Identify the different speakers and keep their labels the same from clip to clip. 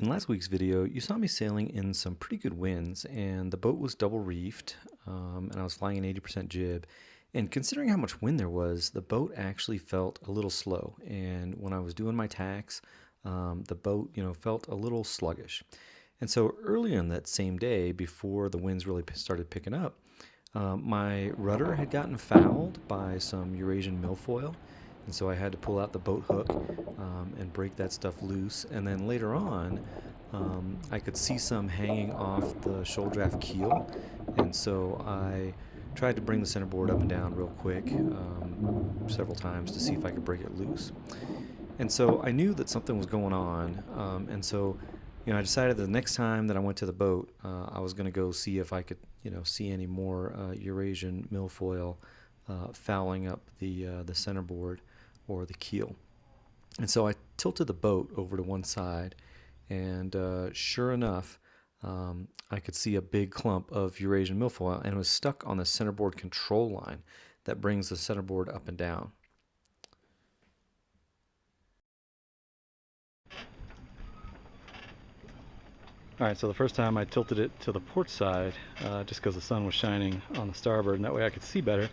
Speaker 1: In last week's video, you saw me sailing in some pretty good winds, and the boat was double reefed, and I was flying an 80% jib. And considering how much wind there was, the boat actually felt a little slow. And when I was doing my tacks, the boat, felt a little sluggish. And so earlier in that same day, before the winds really started picking up, my rudder had gotten fouled by some Eurasian milfoil, and so I had to pull out the boat hook and break that stuff loose. And then later on, I could see some hanging off the shoal draft keel, and so I tried to bring the centerboard up and down real quick several times to see if I could break it loose. And so I knew that something was going on, and so I decided that the next time that I went to the boat, I was going to go see if I could, see any more Eurasian milfoil fouling up the centerboard or the keel. And so I tilted the boat over to one side, and sure enough, I could see a big clump of Eurasian milfoil, and it was stuck on the centerboard control line that brings the centerboard up and down. Alright, so the first time I tilted it to the port side, just because the sun was shining on the starboard, and that way I could see better,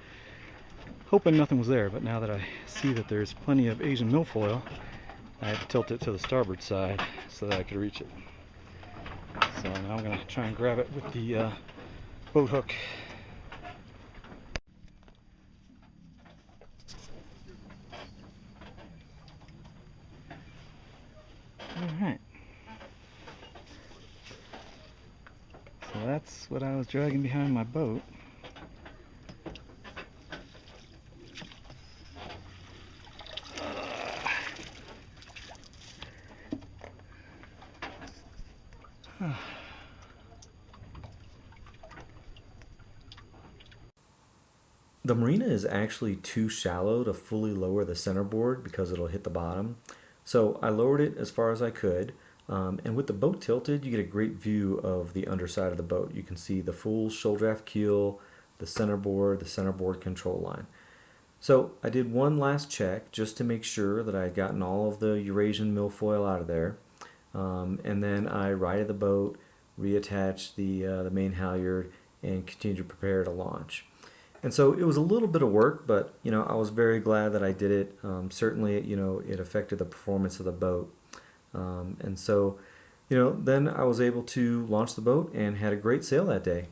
Speaker 1: hoping nothing was there. But now that I see that there's plenty of Asian milfoil, I had to tilt it to the starboard side so that I could reach it. So now I'm going to try and grab it with the boat hook. Alright. So that's what I was dragging behind my boat. The marina is actually too shallow to fully lower the centerboard because it'll hit the bottom. So I lowered it as far as I could. And with the boat tilted, you get a great view of the underside of the boat. You can see the full shoal draft keel, the centerboard control line. So I did one last check just to make sure that I had gotten all of the Eurasian milfoil out of there. And then I righted the boat, reattached the main halyard, and continued to prepare to launch. And so it was a little bit of work, but I was very glad that I did it. Certainly, it affected the performance of the boat. And so, then I was able to launch the boat and had a great sail that day.